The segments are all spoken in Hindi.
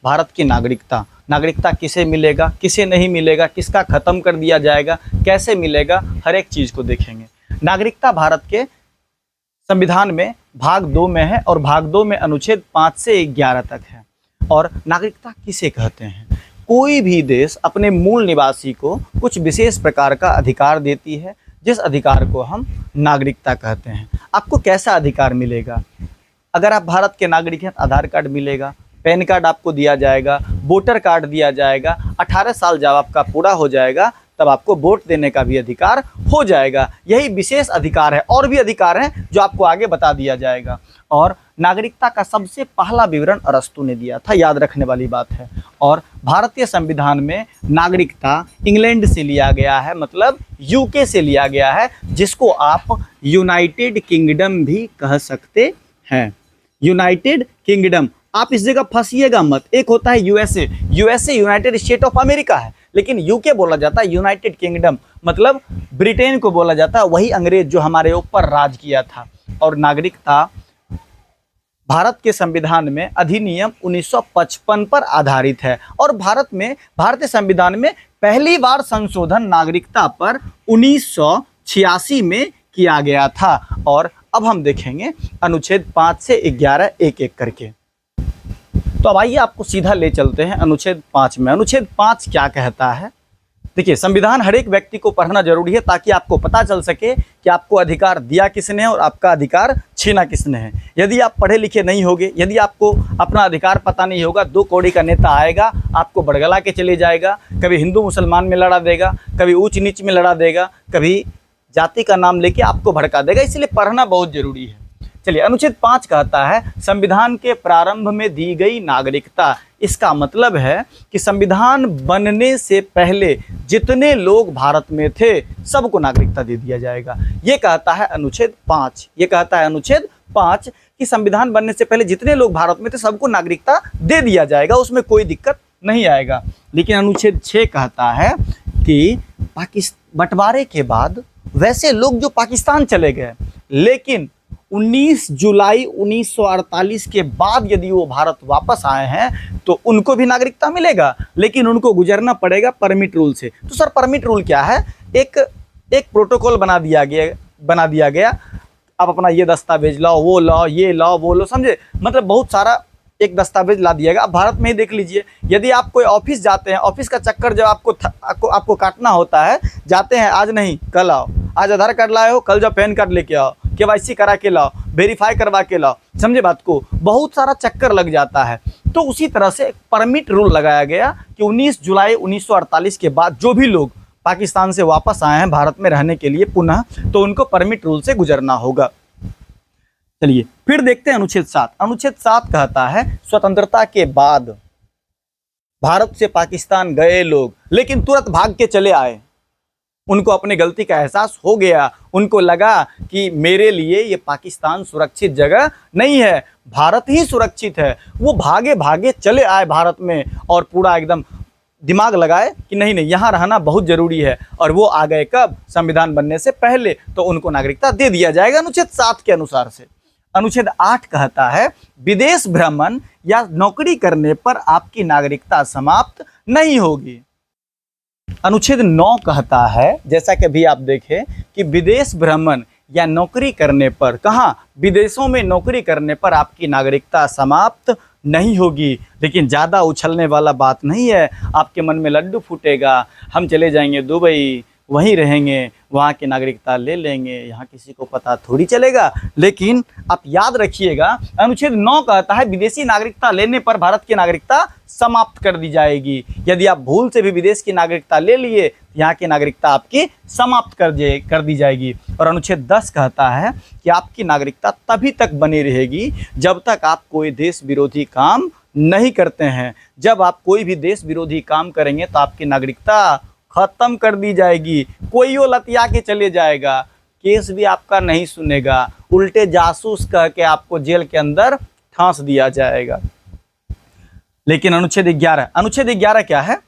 भारत की नागरिकता, नागरिकता किसे मिलेगा, किसे नहीं मिलेगा, किसका ख़त्म कर दिया जाएगा, कैसे मिलेगा, हर एक चीज़ को देखेंगे। नागरिकता भारत के संविधान में भाग 2 में है और भाग 2 में अनुच्छेद 5 से 11 तक है। और नागरिकता किसे कहते हैं? कोई भी देश अपने मूल निवासी को कुछ विशेष प्रकार का अधिकार देती है, जिस अधिकार को हम नागरिकता कहते हैं। आपको कैसा अधिकार मिलेगा? अगर आप भारत के नागरिक हैं, आधार कार्ड मिलेगा, पैन कार्ड आपको दिया जाएगा, वोटर कार्ड दिया जाएगा, 18 साल जब आपका पूरा हो जाएगा तब आपको वोट देने का भी अधिकार हो जाएगा। यही विशेष अधिकार है, और भी अधिकार हैं जो आपको आगे बता दिया जाएगा। और नागरिकता का सबसे पहला विवरण अरस्तू ने दिया था, याद रखने वाली बात है। और भारतीय संविधान में नागरिकता इंग्लैंड से लिया गया है, मतलब यूके से लिया गया है, जिसको आप यूनाइटेड किंगडम भी कह सकते हैं। यूनाइटेड किंगडम, आप इस जगह फंसिएगा मत। एक होता है USA, USA United state of America है, लेकिन यूके बोला जाता है यूनाइटेड किंगडम, मतलब ब्रिटेन को बोला जाता है, वही अंग्रेज जो हमारे ऊपर राज किया था। और नागरिकता भारत के संविधान में अधिनियम 1955 पर आधारित है। और भारतीय संविधान में पहली बार संशोधन नागरिकता पर 1986 में किया गया था। और अब हम देखेंगे अनुच्छेद 5 से 11 एक एक करके। तो अब आइए आपको सीधा ले चलते हैं अनुच्छेद 5 में। अनुच्छेद 5 क्या कहता है? देखिए, संविधान हर एक व्यक्ति को पढ़ना जरूरी है ताकि आपको पता चल सके कि आपको अधिकार दिया किसने है और आपका अधिकार छीना किसने है। यदि आप पढ़े लिखे नहीं होगे, यदि आपको अपना अधिकार पता नहीं होगा, 2 कौड़ी का नेता आएगा, आपको बड़गला के चले जाएगा, कभी हिंदू मुसलमान में लड़ा देगा, कभी ऊंच नीच में लड़ा देगा, कभी जाति का नाम लेके आपको भड़का देगा। इसलिए पढ़ना बहुत जरूरी है। चलिए, अनुच्छेद 5 कहता है संविधान के प्रारंभ में दी गई नागरिकता। इसका मतलब है कि संविधान बनने से पहले जितने लोग भारत में थे सबको नागरिकता दे दिया जाएगा। ये कहता है अनुच्छेद 5। ये कहता है अनुच्छेद 5 कि संविधान बनने से पहले जितने लोग भारत में थे सबको नागरिकता दे दिया जाएगा, उसमें कोई दिक्कत नहीं आएगा। लेकिन अनुच्छेद 6 कहता है कि बंटवारे के बाद वैसे लोग जो पाकिस्तान चले गए, लेकिन 19 जुलाई 1948 के बाद यदि वो भारत वापस आए हैं तो उनको भी नागरिकता मिलेगा, लेकिन उनको गुजरना पड़ेगा परमिट रूल से। तो सर, परमिट रूल क्या है? एक प्रोटोकॉल बना दिया गया। आप अपना ये दस्तावेज लाओ, वो लाओ, ये लाओ, वो लो, समझे? मतलब बहुत सारा एक दस्तावेज ला दिया गया। आप भारत में ही देख लीजिए, यदि आप कोई ऑफिस जाते हैं, ऑफिस का चक्कर जब आपको काटना होता है, जाते हैं, आज नहीं कल आओ, आज आधार कार्ड लाए हो, कल जब पैन कार्ड लेके आओ, केवाईसी करा के लाओ, वेरीफाई करवा के लाओ, समझे बात को? बहुत सारा चक्कर लग जाता है। तो उसी तरह से परमिट रूल लगाया गया कि 19 जुलाई 1948 के बाद जो भी लोग पाकिस्तान से वापस आए हैं भारत में रहने के लिए पुनः, तो उनको परमिट रूल से गुजरना होगा। चलिए फिर देखते हैं अनुच्छेद 7। अनुच्छेद 7 कहता है स्वतंत्रता के बाद भारत से पाकिस्तान गए लोग लेकिन तुरंत भाग के चले आए, उनको अपने गलती का एहसास हो गया, उनको लगा कि मेरे लिए ये पाकिस्तान सुरक्षित जगह नहीं है, भारत ही सुरक्षित है, वो भागे भागे चले आए भारत में और पूरा एकदम दिमाग लगाए कि नहीं नहीं यहाँ रहना बहुत ज़रूरी है। और वो आ गए कब? संविधान बनने से पहले, तो उनको नागरिकता दे दिया जाएगा अनुच्छेद 7 के अनुसार से। अनुच्छेद 8 कहता है विदेश भ्रमण या नौकरी करने पर आपकी नागरिकता समाप्त नहीं होगी। अनुच्छेद 9 कहता है, जैसा कि अभी आप देखें, कि विदेश भ्रमण या नौकरी करने पर, कहाँ? विदेशों में नौकरी करने पर आपकी नागरिकता समाप्त नहीं होगी। लेकिन ज़्यादा उछलने वाला बात नहीं है, आपके मन में लड्डू फूटेगा, हम चले जाएंगे दुबई, वहीं रहेंगे, वहाँ की नागरिकता ले लेंगे, यहाँ किसी को पता थोड़ी चलेगा। लेकिन आप याद रखिएगा, अनुच्छेद 9 कहता है विदेशी नागरिकता लेने पर भारत की नागरिकता समाप्त कर दी जाएगी। यदि आप भूल से भी विदेश की नागरिकता ले लिए, यहाँ की नागरिकता आपकी समाप्त कर दी जाएगी। और अनुच्छेद 10 कहता है कि आपकी नागरिकता तभी तक बनी रहेगी जब तक आप कोई देश विरोधी काम नहीं करते हैं। जब आप कोई भी देश विरोधी काम करेंगे तो आपकी नागरिकता खत्म कर दी जाएगी। कोई वो लतिया के चले जाएगा, केस भी आपका नहीं सुनेगा, उल्टे जासूस कह के आपको जेल के अंदर ठांस दिया जाएगा। लेकिन अनुच्छेद 11 क्या है?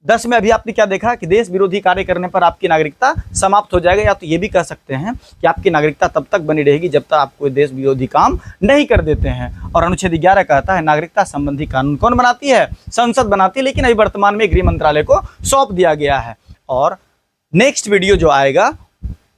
10 में अभी आपने क्या देखा कि देश विरोधी कार्य करने पर आपकी नागरिकता समाप्त हो जाएगा, या तो ये भी कह सकते हैं कि आपकी नागरिकता तब तक बनी रहेगी जब तक आप कोई देश विरोधी काम नहीं कर देते हैं। और अनुच्छेद 11 कहता है नागरिकता संबंधी कानून कौन बनाती है? संसद बनाती है, लेकिन अभी वर्तमान में गृह मंत्रालय को सौंप दिया गया है। और नेक्स्ट वीडियो जो आएगा,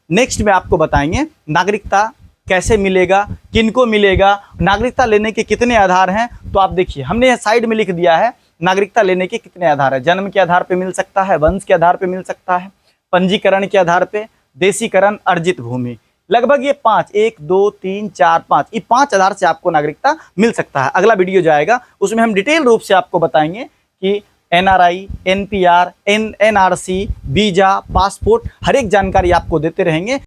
नेक्स्ट में आपको बताएंगे नागरिकता कैसे मिलेगा, किनको मिलेगा, नागरिकता लेने के कितने आधार हैं। तो आप देखिए, हमने यह साइड में लिख दिया है नागरिकता लेने के कितने आधार है। जन्म के आधार पे मिल सकता है, वंश के आधार पे मिल सकता है, पंजीकरण के आधार पे, देशीकरण, अर्जित भूमि, लगभग ये 5, 1 2 3 4 5, ये 5 आधार से आपको नागरिकता मिल सकता है। अगला वीडियो जाएगा उसमें हम डिटेल रूप से आपको बताएंगे कि NRI, NPR, NRC, visa, passport, हर एक जानकारी आपको देते रहेंगे।